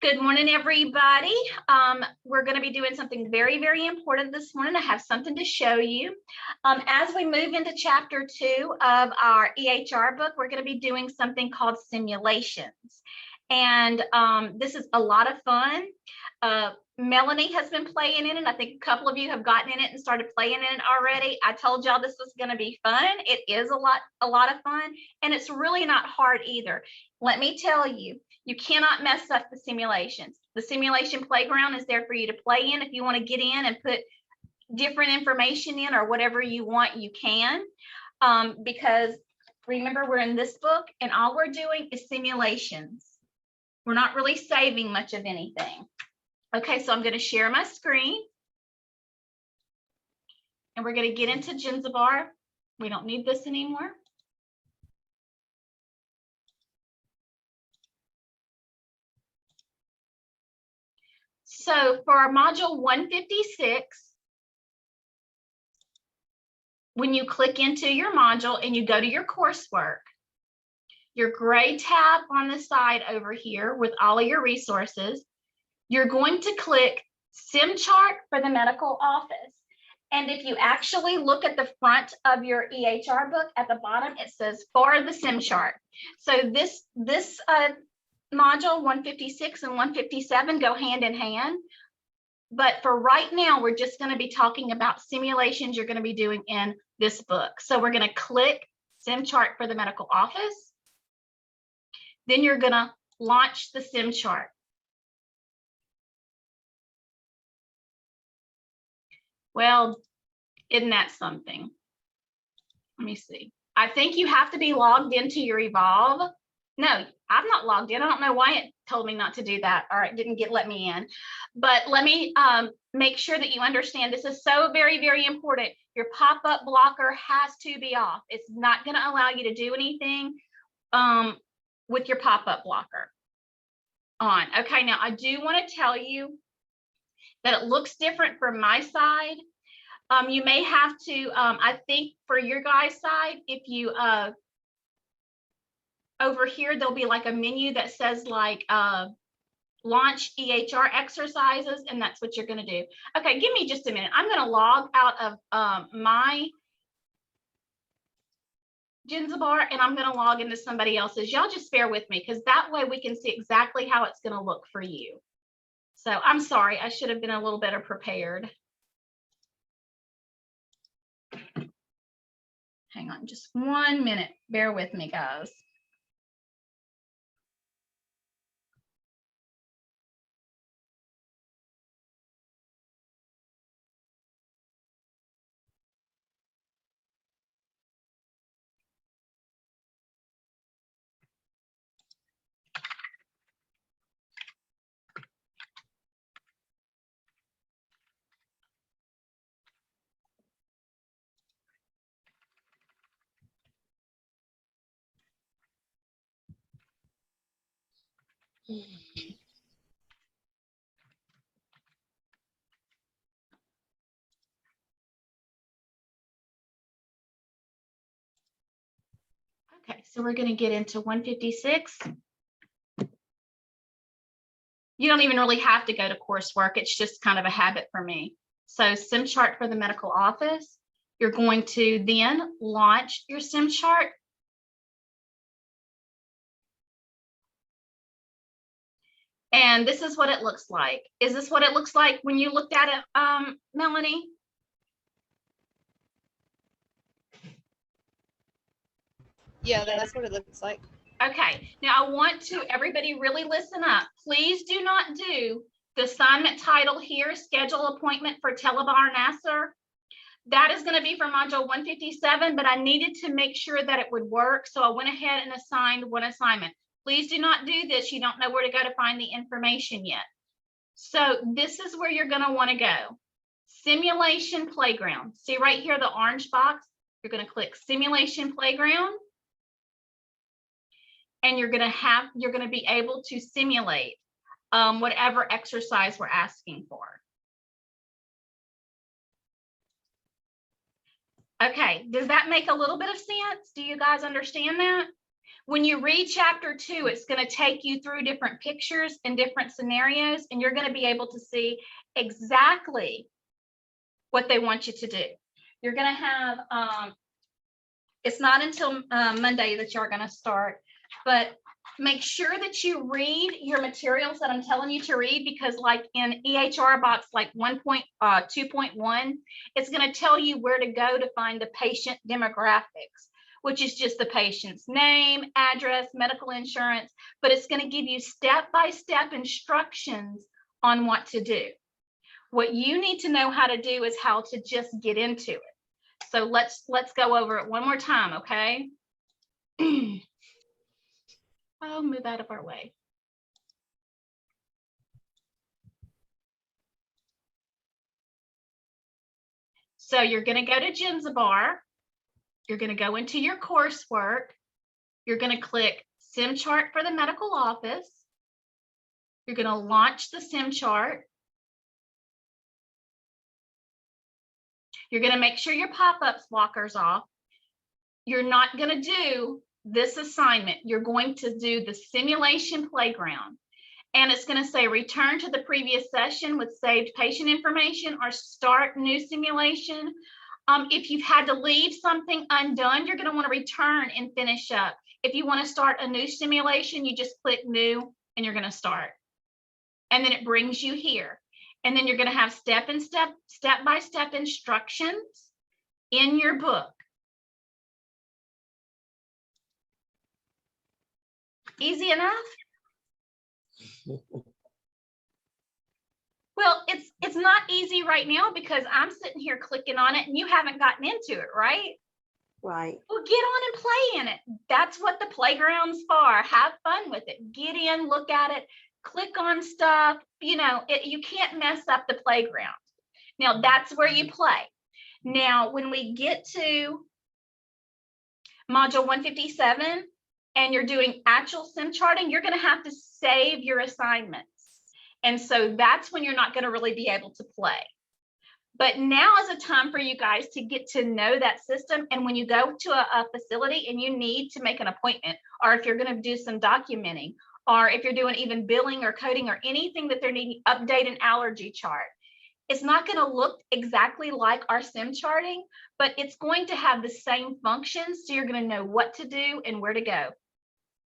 Good morning, everybody. We're going to be doing something very, very important this morning. I have something to show you. As we move into chapter 2 of our EHR book, we're going to be doing something called simulations. And this is a lot of fun. Melanie has been playing in it. I think a couple of you have gotten in it and started playing in it already. I told y'all this was going to be fun. It is a lot of fun, and it's really not hard either. Let me tell you, you cannot mess up the simulations. The simulation playground is there for you to play in. If you want to get in and put different information in or whatever you want, you can. Because remember, we're in this book and all we're doing is simulations. We're not really saving much of anything. Okay, so I'm going to share my screen. And we're going to get into Ginzabar. We don't need this anymore. So for our module 156, when you click into your module and you go to your coursework, your gray tab on the side over here with all of your resources, you're going to click Simchart for the medical office. And if you actually look at the front of your EHR book at the bottom, it says for the Simchart. So this module 156 and 157 go hand in hand. But for right now, we're just going to be talking about simulations you're going to be doing in this book. So we're going to click Simchart for the medical office. Then you're going to launch the Simchart. Well, isn't that something? Let me see. I think you have to be logged into your Evolve. No, I'm not logged in. I don't know why it told me not to do that. All right, didn't let me in. But let me make sure that you understand this is so very, very important. Your pop-up blocker has to be off. It's not going to allow you to do anything with your pop-up blocker on. Okay, now I do want to tell you that it looks different from my side. You may have to, I think for your guys' side, if you over here, there'll be like a menu that says like launch EHR exercises, and that's what you're going to do. Okay, give me just a minute. I'm going to log out of my Ginzabar, and I'm going to log into somebody else's. Y'all just bear with me, because that way we can see exactly how it's going to look for you. So I'm sorry, I should have been a little better prepared. Hang on just 1 minute. Bear with me, guys. Okay, so we're going to get into 156. You don't even really have to go to coursework. It's just kind of a habit for me. So Simchart for the medical office. You're going to then launch your Simchart. And this is what it looks like. Is this what it looks like when you looked at it, Melanie? Yeah, that's what it looks like. Okay, now I want to, everybody really listen up. Please do not do the assignment title here, schedule appointment for Telebar Nassar. That is going to be for module 157, but I needed to make sure that it would work. So I went ahead and assigned one assignment. Please do not do this. You don't know where to go to find the information yet. So this is where you're going to want to go. Simulation Playground. See right here, the orange box. You're going to click Simulation Playground. And you're going to be able to simulate whatever exercise we're asking for. Okay, does that make a little bit of sense? Do you guys understand that? When you read chapter 2, it's going to take you through different pictures and different scenarios, and you're going to be able to see exactly what they want you to do. You're going to have, it's not until Monday that you're going to start, but make sure that you read your materials that I'm telling you to read, because like in EHR box, like 1.2.1, it's going to tell you where to go to find the patient demographics, which is just the patient's name, address, medical insurance, but it's going to give you step-by-step instructions on what to do. What you need to know how to do is how to just get into it. So let's go over it one more time, okay? I'll move out of our way. So you're going to go to Gemzabar. You're going to go into your coursework. You're going to click Simchart for the medical office. You're going to launch the Simchart. You're going to make sure your pop-ups blocker's off. You're not going to do this assignment. You're going to do the simulation playground. And it's going to say return to the previous session with saved patient information or start new simulation. If you've had to leave something undone, you're going to want to return and finish up. If you want to start a new simulation, you just click new and you're going to start. And then it brings you here. And then you're going to have step-by-step instructions in your book. Easy enough? Well, it's not easy right now because I'm sitting here clicking on it and you haven't gotten into it, right? Right. Well, get on and play in it. That's what the playground's for. Have fun with it. Get in, look at it, click on stuff. You know, you can't mess up the playground. Now, that's where you play. Now, when we get to module 157 and you're doing actual sim charting, you're going to have to save your assignments. And so that's when you're not going to really be able to play. But now is a time for you guys to get to know that system. And when you go to a facility and you need to make an appointment, or if you're going to do some documenting, or if you're doing even billing or coding or anything that they're needing, update an allergy chart. It's not going to look exactly like our sim charting, but it's going to have the same functions. So you're going to know what to do and where to go.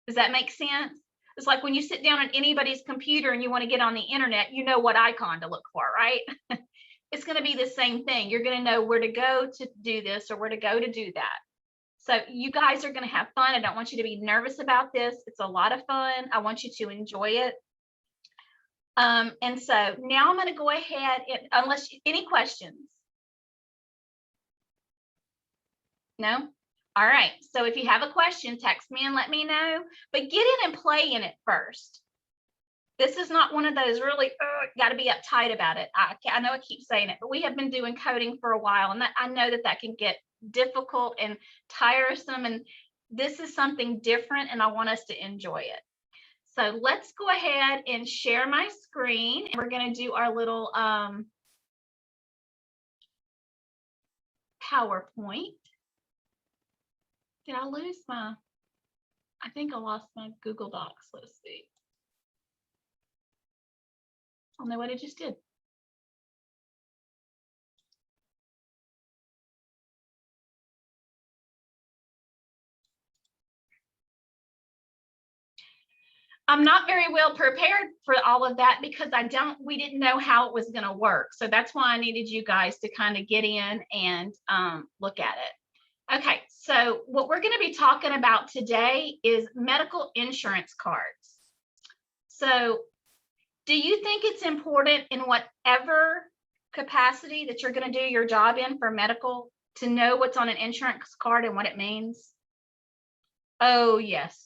Does that make sense? It's like when you sit down on anybody's computer and you want to get on the internet, you know what icon to look for, right? It's going to be the same thing. You're going to know where to go to do this or where to go to do that. So you guys are going to have fun. I don't want you to be nervous about this. It's a lot of fun. I want you to enjoy it. And so now I'm going to go ahead and unless any questions. No? All right. So if you have a question, text me and let me know, but get in and play in it first. This is not one of those really, got to be uptight about it. I know I keep saying it, but we have been doing coding for a while, and I know that can get difficult and tiresome, and this is something different, and I want us to enjoy it. So let's go ahead and share my screen, and we're going to do our little PowerPoint. Did I lose I think I lost my Google Docs. Let's see. I don't know what I just did. I'm not very well prepared for all of that because we didn't know how it was going to work. So that's why I needed you guys to kind of get in and look at it. Okay, so what we're going to be talking about today is medical insurance cards. So do you think it's important in whatever capacity that you're going to do your job in for medical to know what's on an insurance card and what it means? Oh, yes.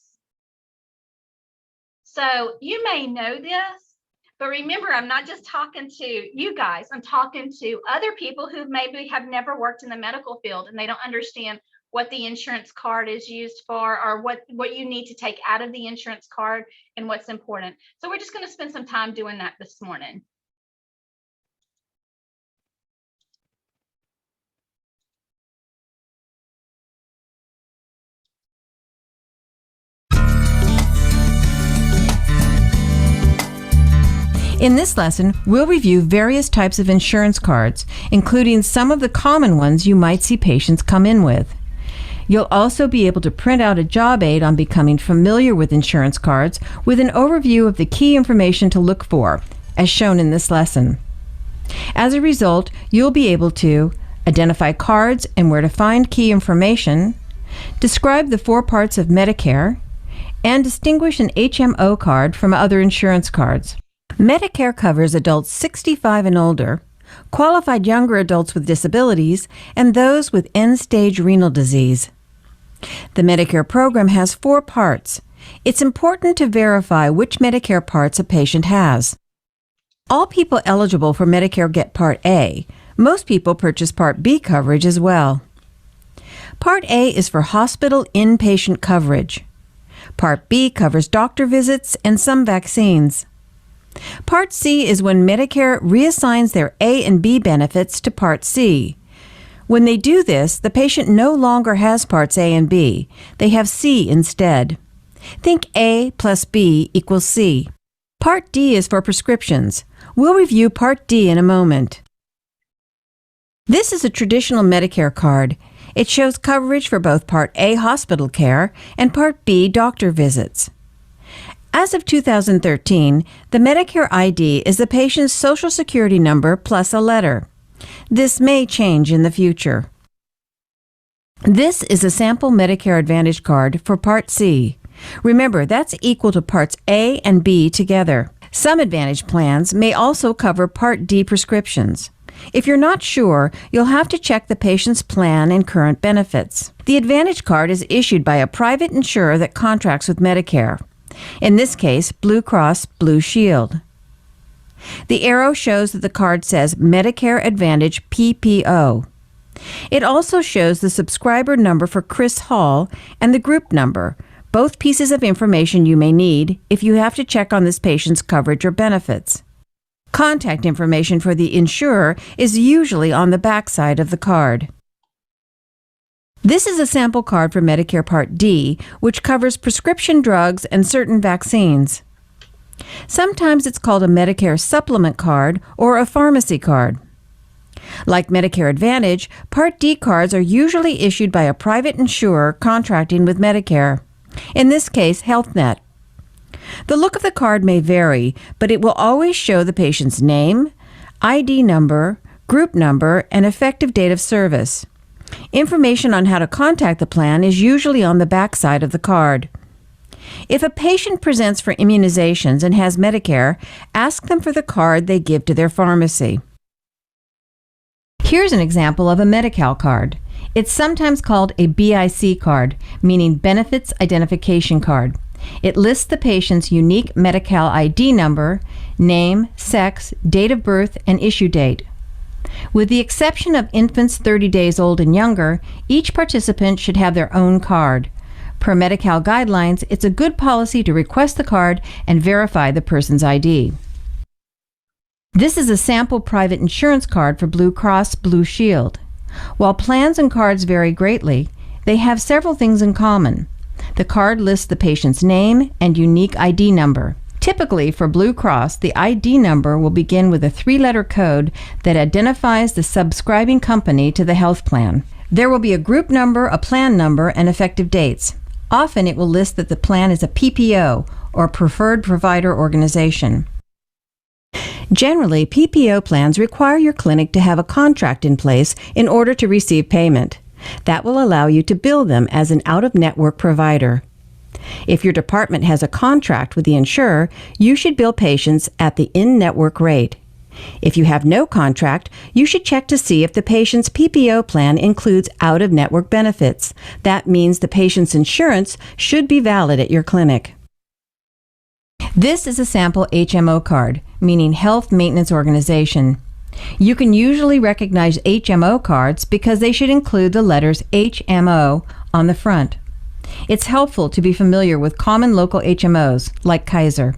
So you may know this, but remember, I'm not just talking to you guys. I'm talking to other people who maybe have never worked in the medical field and they don't understand what the insurance card is used for or what you need to take out of the insurance card and what's important. So we're just going to spend some time doing that this morning. In this lesson, we'll review various types of insurance cards, including some of the common ones you might see patients come in with. You'll also be able to print out a job aid on becoming familiar with insurance cards with an overview of the key information to look for, as shown in this lesson. As a result, you'll be able to identify cards and where to find key information, describe the 4 parts of Medicare, and distinguish an HMO card from other insurance cards. Medicare covers adults 65 and older, qualified younger adults with disabilities, and those with end-stage renal disease. The Medicare program has 4 parts. It's important to verify which Medicare parts a patient has. All people eligible for Medicare get Part A. Most people purchase Part B coverage as well. Part A is for hospital inpatient coverage. Part B covers doctor visits and some vaccines. Part C is when Medicare reassigns their A and B benefits to Part C. When they do this, the patient no longer has Parts A and B. They have C instead. Think A plus B equals C. Part D is for prescriptions. We'll review Part D in a moment. This is a traditional Medicare card. It shows coverage for both Part A hospital care and Part B doctor visits. As of 2013, the Medicare ID is the patient's Social Security number plus a letter. This may change in the future. This is a sample Medicare Advantage card for Part C. Remember, that's equal to Parts A and B together. Some Advantage plans may also cover Part D prescriptions. If you're not sure, you'll have to check the patient's plan and current benefits. The Advantage card is issued by a private insurer that contracts with Medicare. In this case, Blue Cross Blue Shield. The arrow shows that the card says Medicare Advantage PPO. It also shows the subscriber number for Chris Hall and the group number, both pieces of information you may need if you have to check on this patient's coverage or benefits. Contact information for the insurer is usually on the back side of the card. This is a sample card for Medicare Part D, which covers prescription drugs and certain vaccines. Sometimes it's called a Medicare supplement card or a pharmacy card. Like Medicare Advantage, Part D cards are usually issued by a private insurer contracting with Medicare. In this case, HealthNet. The look of the card may vary, but it will always show the patient's name, ID number, group number, and effective date of service. Information on how to contact the plan is usually on the back side of the card. If a patient presents for immunizations and has Medicare, ask them for the card they give to their pharmacy. Here's an example of a Medi-Cal card. It's sometimes called a BIC card, meaning Benefits Identification Card. It lists the patient's unique Medi-Cal ID number, name, sex, date of birth, and issue date. With the exception of infants 30 days old and younger, each participant should have their own card. Per Medi-Cal guidelines, it's a good policy to request the card and verify the person's ID. This is a sample private insurance card for Blue Cross Blue Shield. While plans and cards vary greatly, they have several things in common. The card lists the patient's name and unique ID number. Typically, for Blue Cross, the ID number will begin with a 3-letter code that identifies the subscribing company to the health plan. There will be a group number, a plan number, and effective dates. Often it will list that the plan is a PPO, or Preferred Provider Organization. Generally, PPO plans require your clinic to have a contract in place in order to receive payment. That will allow you to bill them as an out-of-network provider. If your department has a contract with the insurer, you should bill patients at the in-network rate. If you have no contract, you should check to see if the patient's PPO plan includes out-of-network benefits. That means the patient's insurance should be valid at your clinic. This is a sample HMO card, meaning Health Maintenance Organization. You can usually recognize HMO cards because they should include the letters HMO on the front. It's helpful to be familiar with common local HMOs, like Kaiser.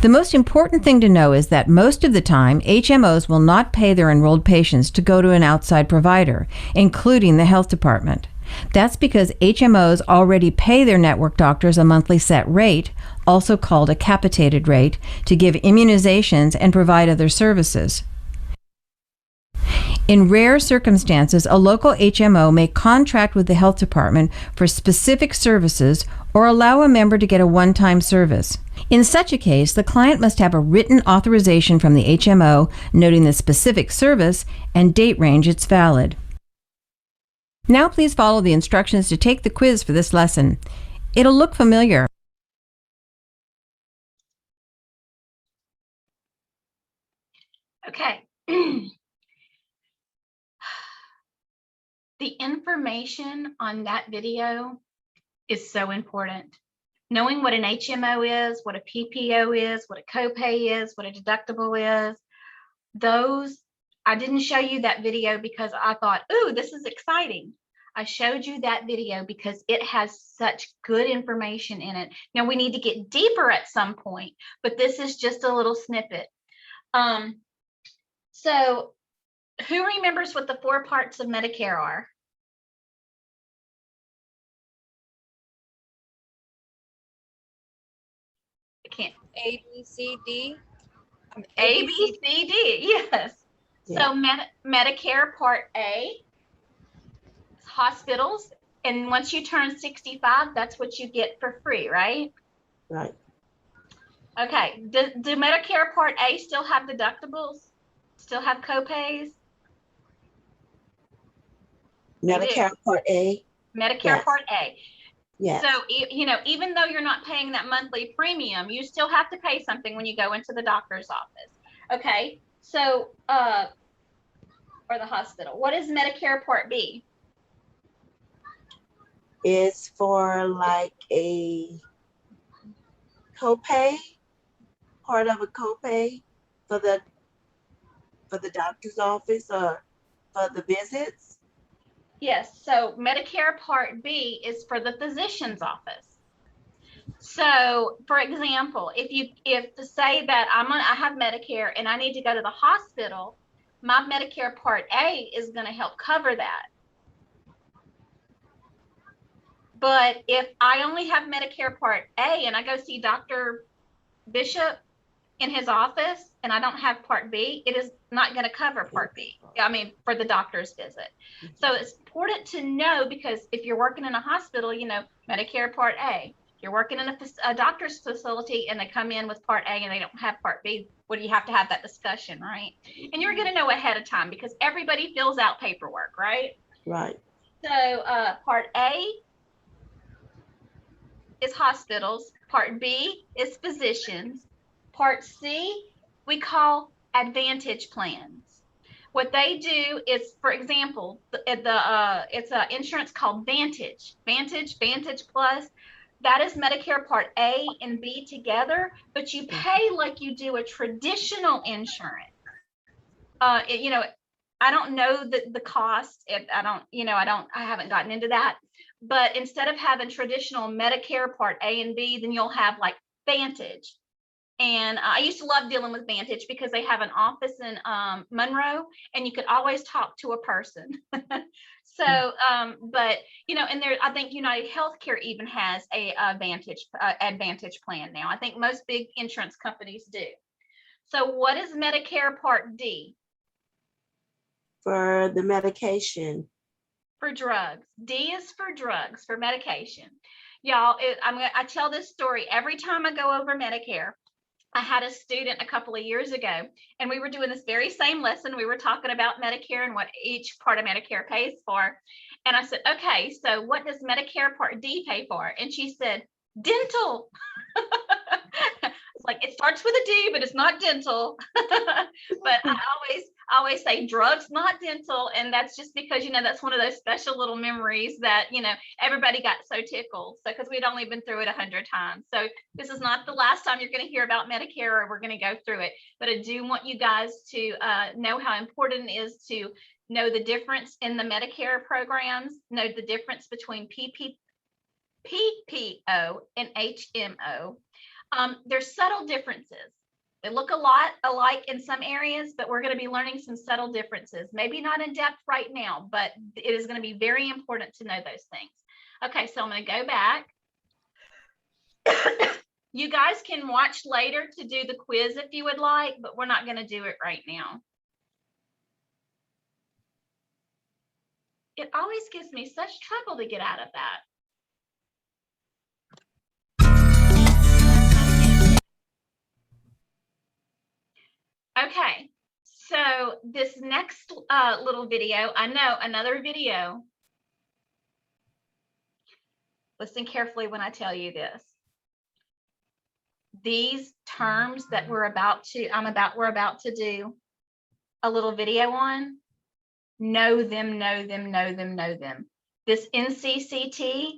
The most important thing to know is that most of the time, HMOs will not pay their enrolled patients to go to an outside provider, including the health department. That's because HMOs already pay their network doctors a monthly set rate, also called a capitated rate, to give immunizations and provide other services. In rare circumstances, a local HMO may contract with the health department for specific services or allow a member to get a one-time service. In such a case, the client must have a written authorization from the HMO noting the specific service and date range it's valid. Now please follow the instructions to take the quiz for this lesson. It'll look familiar. Okay. The information on that video is so important. Knowing what an HMO is, what a PPO is, what a copay is, what a deductible is, those, I didn't show you that video because I thought, ooh, this is exciting. I showed you that video because it has such good information in it. Now we need to get deeper at some point, but this is just a little snippet. So who remembers what the 4 parts of Medicare are? I can't. A, B, C, D. A, B, C, D, yes. Yeah. So Medicare Part A, hospitals, and once you turn 65, that's what you get for free, right? Right. Okay, do Medicare Part A still have deductibles? Still have copays? Medicare Part A. Medicare Yes. Part A. Yes. So, you know, even though you're not paying that monthly premium, you still have to pay something when you go into the doctor's office. Okay, so, or the hospital. What is Medicare Part B? Is for like a copay, part of a copay for the doctor's office or for the visits. Yes, so Medicare Part B is for the physician's office. So, for example, if to say that I have Medicare and I need to go to the hospital, my Medicare Part A is going to help cover that. But if I only have Medicare Part A and I go see Dr. Bishop in his office and I don't have Part B, it is not going to cover Part B. I mean, for the doctor's visit. So it's important to know, because if you're working in a hospital, you know, Medicare Part A. If you're working in a doctor's facility and they come in with Part A and they don't have Part B, well, you have to have that discussion, right? And you're going to know ahead of time because everybody fills out paperwork, right? Right. So Part A is hospitals. Part B is physicians. Part C, we call Advantage plans. What they do is, for example, it's an insurance called Vantage Plus. That is Medicare Part A and B together, but you pay like you do a traditional insurance. You know, I don't know the cost. I haven't gotten into that. But instead of having traditional Medicare Part A and B, then you'll have like Vantage. And I used to love dealing with Vantage because they have an office in Monroe and you could always talk to a person. So, but, you know, and there, I think United Healthcare even has a Advantage plan now. I think most big insurance companies do. So what is Medicare Part D? For the medication. For drugs. D is for drugs, for medication. Y'all, I tell this story every time I go over Medicare. I had a student a couple of years ago, and we were doing this very same lesson. We were talking about Medicare and what each part of Medicare pays for. And I said, okay, so what does Medicare Part D pay for? And she said, dental. It's like, it starts with a D, but it's not dental. But I always say drugs, not dental. And that's just because, you know, that's one of those special little memories that, you know, everybody got so tickled. So, because we'd only been through it 100 times. So this is not the last time you're going to hear about Medicare, or we're going to go through it. But I do want you guys to know how important it is to know the difference in the Medicare programs, know the difference between PPO and HMO. There's subtle differences. They look a lot alike in some areas, but we're going to be learning some subtle differences. Maybe not in depth right now, but it is going to be very important to know those things. Okay, so I'm going to go back. You guys can watch later to do the quiz if you would like, but we're not going to do it right now. It always gives me such trouble to get out of that. Okay, so this next little video, I know another video. Listen carefully when I tell you this. These terms that we're about to do a little video on, know them. This NCCT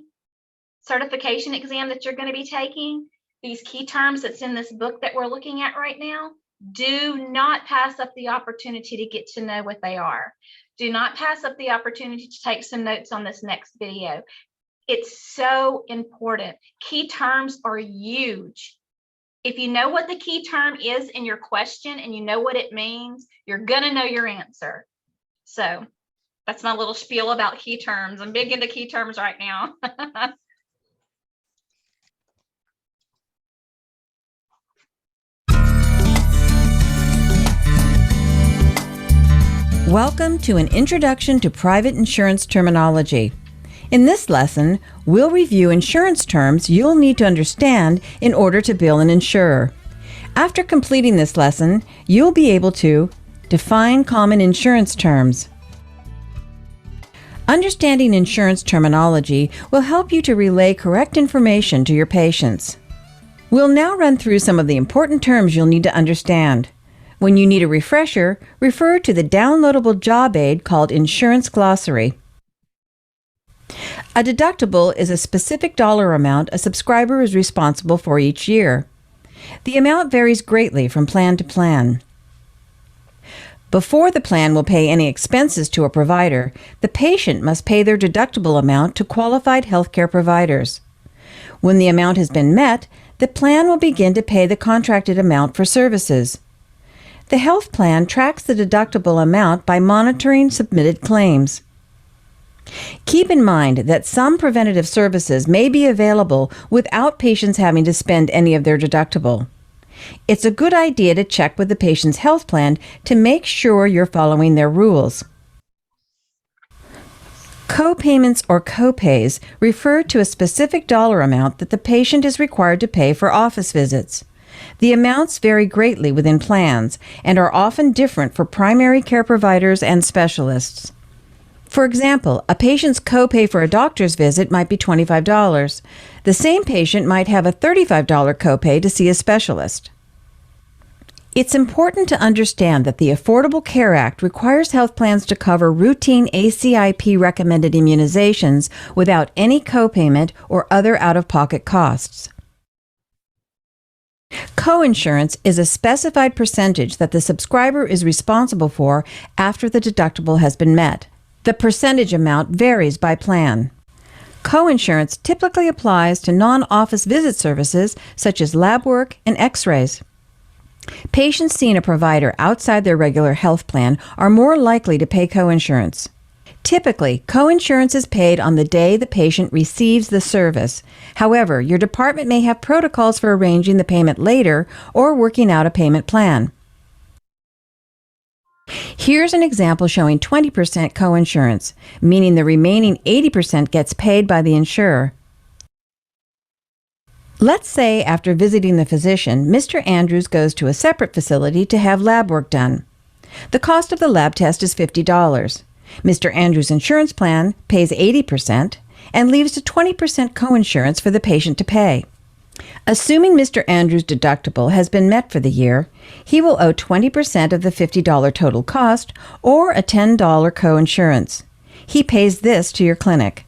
certification exam that you're going to be taking, these key terms that's in this book that we're looking at right now, do not pass up the opportunity to get to know what they are. Do not pass up the opportunity to take some notes on this next video. It's so important. Key terms are huge. If you know what the key term is in your question and you know what it means, you're going to know your answer. So that's my little spiel about key terms. I'm big into key terms right now. Welcome to an introduction to private insurance terminology. In this lesson, we'll review insurance terms you'll need to understand in order to bill an insurer. After completing this lesson, you'll be able to define common insurance terms. Understanding insurance terminology will help you to relay correct information to your patients. We'll now run through some of the important terms you'll need to understand. When you need a refresher, refer to the downloadable job aid called Insurance Glossary. A deductible is a specific dollar amount a subscriber is responsible for each year. The amount varies greatly from plan to plan. Before the plan will pay any expenses to a provider, the patient must pay their deductible amount to qualified healthcare providers. When the amount has been met, the plan will begin to pay the contracted amount for services. The health plan tracks the deductible amount by monitoring submitted claims. Keep in mind that some preventative services may be available without patients having to spend any of their deductible. It's a good idea to check with the patient's health plan to make sure you're following their rules. Co-payments or copays refer to a specific dollar amount that the patient is required to pay for office visits. The amounts vary greatly within plans and are often different for primary care providers and specialists. For example, a patient's copay for a doctor's visit might be $25. The same patient might have a $35 copay to see a specialist. It's important to understand that the Affordable Care Act requires health plans to cover routine ACIP-recommended immunizations without any copayment or other out-of-pocket costs. Coinsurance is a specified percentage that the subscriber is responsible for after the deductible has been met. The percentage amount varies by plan. Coinsurance typically applies to non-office visit services such as lab work and x-rays. Patients seeing a provider outside their regular health plan are more likely to pay coinsurance. Typically, coinsurance is paid on the day the patient receives the service. However, your department may have protocols for arranging the payment later or working out a payment plan. Here's an example showing 20% coinsurance, meaning the remaining 80% gets paid by the insurer. Let's say after visiting the physician, Mr. Andrews goes to a separate facility to have lab work done. The cost of the lab test is $50. Mr. Andrews' insurance plan pays 80% and leaves a 20% coinsurance for the patient to pay. Assuming Mr. Andrews' deductible has been met for the year, he will owe 20% of the $50 total cost or a $10 coinsurance. He pays this to your clinic.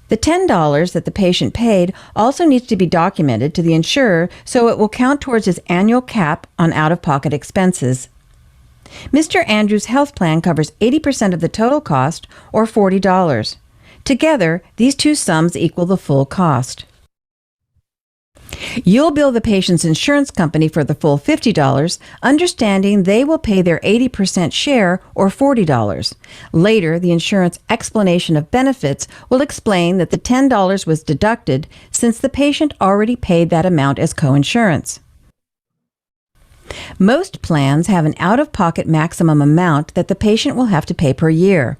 The $10 that the patient paid also needs to be documented to the insurer so it will count towards his annual cap on out-of-pocket expenses. Mr. Andrews' health plan covers 80% of the total cost, or $40. Together, these two sums equal the full cost. You'll bill the patient's insurance company for the full $50, understanding they will pay their 80% share or $40. Later, the insurance explanation of benefits will explain that the $10 was deducted since the patient already paid that amount as coinsurance. Most plans have an out-of-pocket maximum amount that the patient will have to pay per year.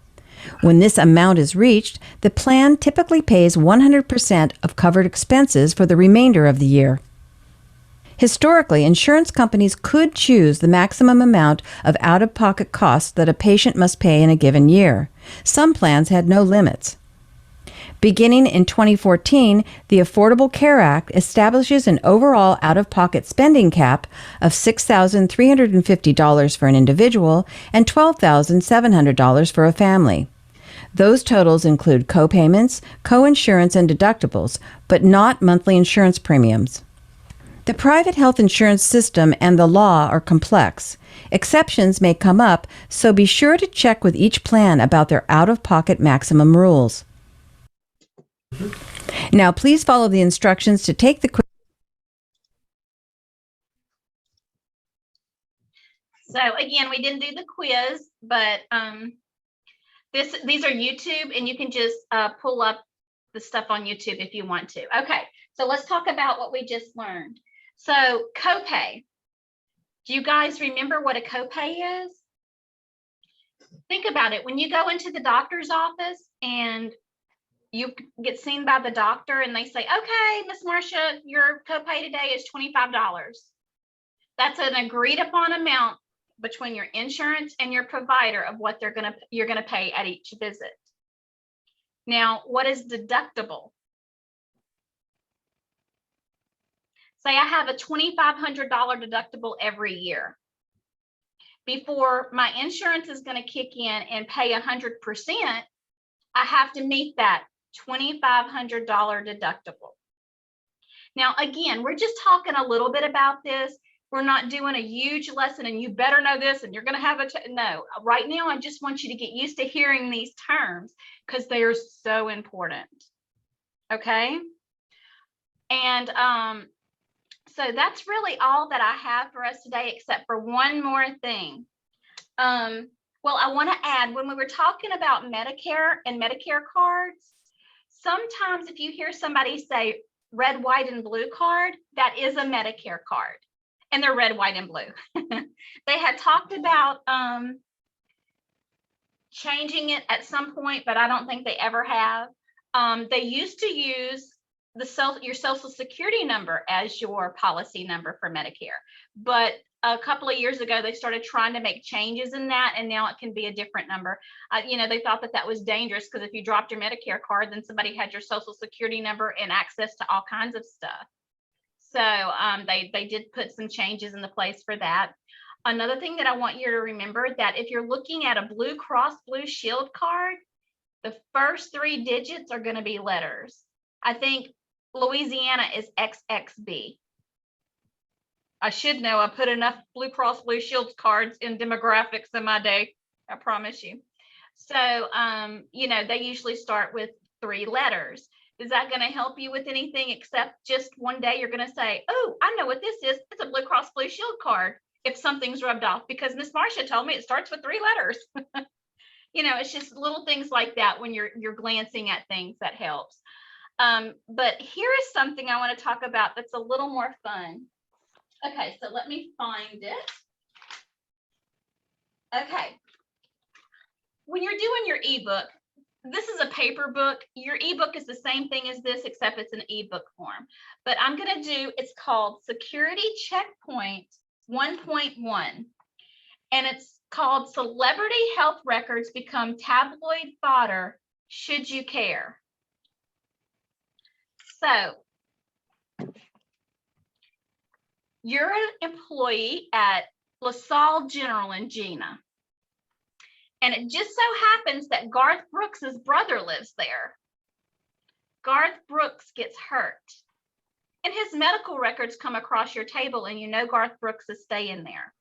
When this amount is reached, the plan typically pays 100% of covered expenses for the remainder of the year. Historically, insurance companies could choose the maximum amount of out-of-pocket costs that a patient must pay in a given year. Some plans had no limits. Beginning in 2014, the Affordable Care Act establishes an overall out-of-pocket spending cap of $6,350 for an individual and $12,700 for a family. Those totals include copayments, coinsurance, and deductibles, but not monthly insurance premiums. The private health insurance system and the law are complex. Exceptions may come up, so be sure to check with each plan about their out-of-pocket maximum rules. Now, please follow the instructions to take the quiz. So again, we didn't do the quiz, but these are YouTube, and you can just pull up the stuff on YouTube if you want to. Okay, so let's talk about what we just learned. So copay. Do you guys remember what a copay is? Think about it. When you go into the doctor's office and you get seen by the doctor and they say, okay, Miss Marcia, your copay today is $25. That's an agreed upon amount between your insurance and your provider of what you're gonna pay at each visit. Now, what is deductible? Say I have a $2,500 deductible every year. Before my insurance is gonna kick in and pay 100%, I have to meet that $2,500 deductible. Now, again, we're just talking a little bit about this. We're not doing a huge lesson and you better know this and you're going to have no. Right now, I just want you to get used to hearing these terms because they are so important. Okay. And so that's really all that I have for us today, except for one more thing. Well, I want to add, when we were talking about Medicare and Medicare cards, sometimes if you hear somebody say red, white, and blue card, that is a Medicare card. And they're red, white, and blue. They had talked about changing it at some point, but I don't think they ever have. They used to use your social security number as your policy number for Medicare. But a couple of years ago, they started trying to make changes in that, and now it can be a different number. They thought that was dangerous because if you dropped your Medicare card, then somebody had your social security number and access to all kinds of stuff. So they did put some changes in the place for that. Another thing that I want you to remember, that if you're looking at a Blue Cross Blue Shield card, the first 3 digits are going to be letters. I think Louisiana is XXB. I should know. I put enough Blue Cross Blue Shield cards in demographics in my day. I promise you. So, they usually start with 3 letters. Is that going to help you with anything except just one day you're going to say, oh, I know what this is. It's a Blue Cross Blue Shield card if something's rubbed off because Miss Marcia told me it starts with 3 letters. It's just little things like that when you're glancing at things that helps. But here is something I want to talk about that's a little more fun. Okay, so let me find it. Okay. When you're doing your ebook, this is a paper book. Your ebook is the same thing as this, except it's an ebook form. But I'm going to it's called Security Checkpoint 1.1. And it's called Celebrity Health Records Become Tabloid Fodder Should You Care? So, you're an employee at LaSalle General in Gina. And it just so happens that Garth Brooks's brother lives there. Garth Brooks gets hurt. And his medical records come across your table and you know Garth Brooks is staying there.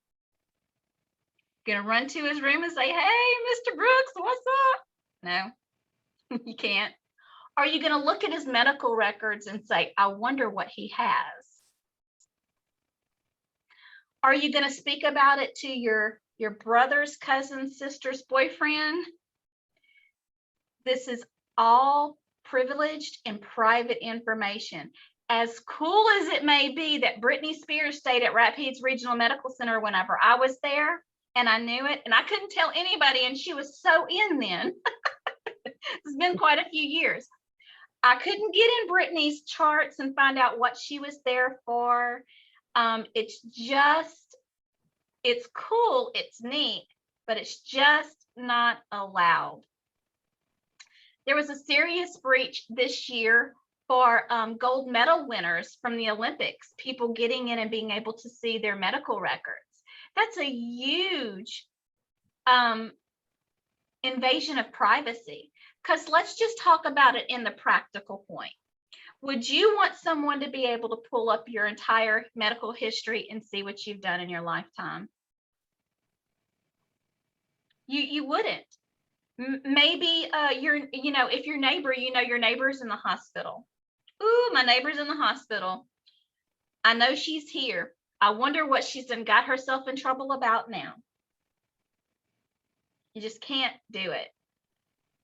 Gonna run to his room and say, hey, Mr. Brooks, what's up? No, you can't. Are you going to look at his medical records and say, I wonder what he has? Are you going to speak about it to your brother's cousin, sister's boyfriend? This is all privileged and private information. As cool as it may be that Britney Spears stayed at Rapides Regional Medical Center whenever I was there, and I knew it, and I couldn't tell anybody, and she was so in then. It's been quite a few years. I couldn't get in Britney's charts and find out what she was there for. It's cool, it's neat, but it's just not allowed. There was a serious breach this year for gold medal winners from the Olympics, people getting in and being able to see their medical records. That's a huge invasion of privacy, because let's just talk about it in the practical point. Would you want someone to be able to pull up your entire medical history and see what you've done in your lifetime? You wouldn't. Maybe if your neighbor, your neighbor's in the hospital. Ooh, my neighbor's in the hospital. I know she's here. I wonder what she's done got herself in trouble about now. You just can't do it.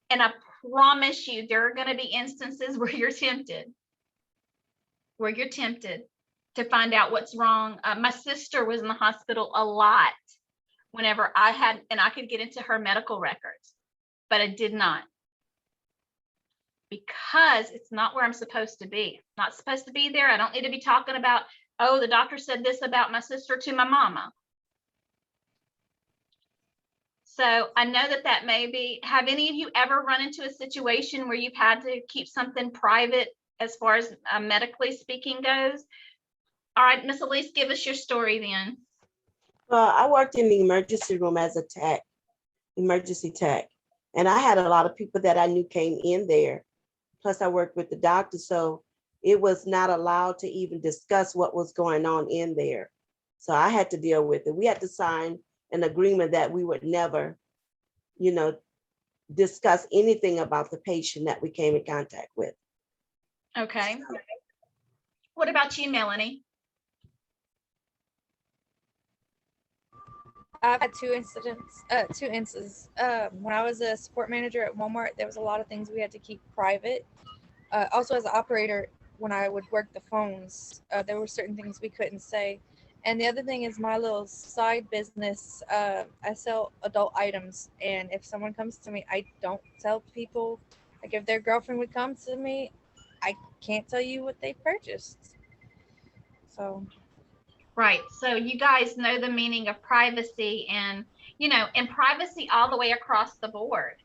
And I promise you, there are going to be instances where you're tempted to find out what's wrong. My sister was in the hospital a lot whenever I could get into her medical records, but I did not, because it's not where I'm supposed to be. Not supposed to be there. I don't need to be talking about, oh, the doctor said this about my sister to my mama. So I know that may be, have any of you ever run into a situation where you've had to keep something private as far as medically speaking goes? All right, Miss Elise, give us your story then. Well, I worked in the emergency room as a emergency tech, and I had a lot of people that I knew came in there. Plus I worked with the doctor, so it was not allowed to even discuss what was going on in there. So I had to deal with it. We had to sign an agreement that we would never, discuss anything about the patient that we came in contact with. Okay. What about you, Melanie? I've had two instances. When I was a support manager at Walmart, there was a lot of things we had to keep private. Also, as an operator, when I would work the phones, there were certain things we couldn't say. And the other thing is my little side business. I sell adult items, and if someone comes to me, I don't tell people. Like if their girlfriend would come to me, I can't tell you what they purchased. So. Right. So you guys know the meaning of privacy, and, and privacy all the way across the board.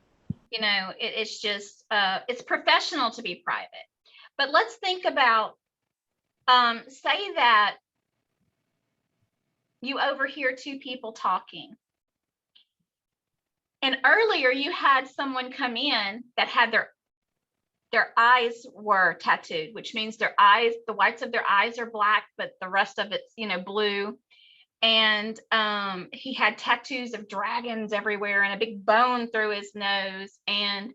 It's just, it's professional to be private. But let's think about, say that you overhear two people talking. And earlier you had someone come in that had their eyes were tattooed, which means the whites of their eyes are black, but the rest of it's, blue. And he had tattoos of dragons everywhere and a big bone through his nose. And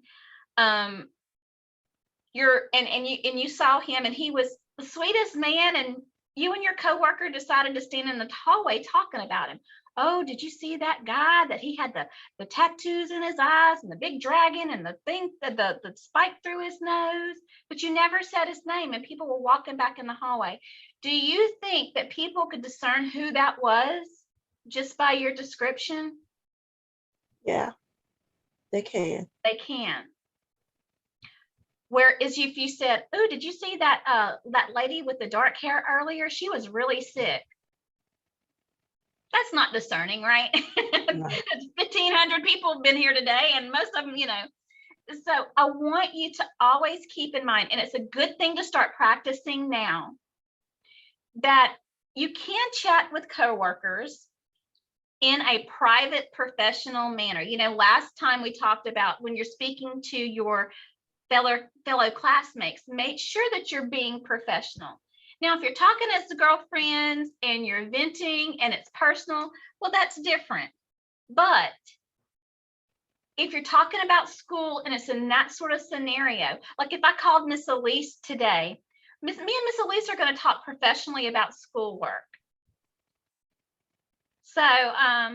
you saw him, and he was the sweetest man, and you and your coworker decided to stand in the hallway talking about him. Oh, did you see that guy that he had the tattoos in his eyes and the big dragon and the thing, the spike through his nose, but you never said his name, and people were walking back in the hallway. Do you think that people could discern who that was just by your description? Yeah, they can. They can. Whereas if you said, oh, did you see that lady with the dark hair earlier? She was really sick. That's not discerning, right? No. 1,500 people have been here today, and most of them, So I want you to always keep in mind, and it's a good thing to start practicing now, that you can chat with coworkers in a private, professional manner. Last time we talked about when you're speaking to your fellow classmates, make sure that you're being professional. Now, if you're talking as the girlfriends and you're venting and it's personal, well, that's different. But if you're talking about school and it's in that sort of scenario, like if I called Miss Elise today, me and Miss Elise are going to talk professionally about schoolwork. So,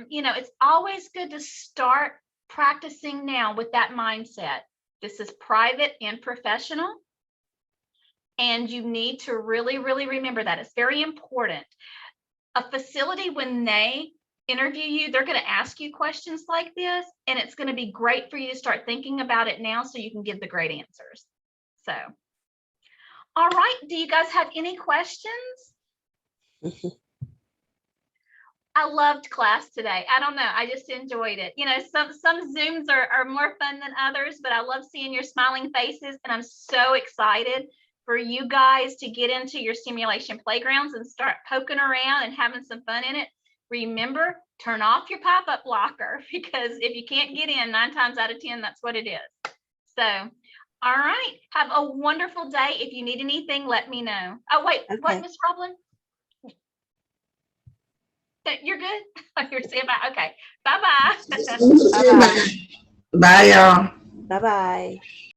it's always good to start practicing now with that mindset. This is private and professional. And you need to really, really remember that. It's very important. A facility, when they interview you, they're going to ask you questions like this, and it's going to be great for you to start thinking about it now so you can give the great answers. So, all right. Do you guys have any questions? I loved class today. I don't know. I just enjoyed it. Some Zooms are more fun than others, but I love seeing your smiling faces, and I'm so excited for you guys to get into your simulation playgrounds and start poking around and having some fun in it. Remember, turn off your pop-up blocker, because if you can't get in, 9 times out of 10, that's what it is. So, all right. Have a wonderful day. If you need anything, let me know. Oh, wait, Okay. what, Miss Roblin? You're good? You're saying bye. Okay. Bye-bye. Bye-bye. Bye, y'all. Bye-bye.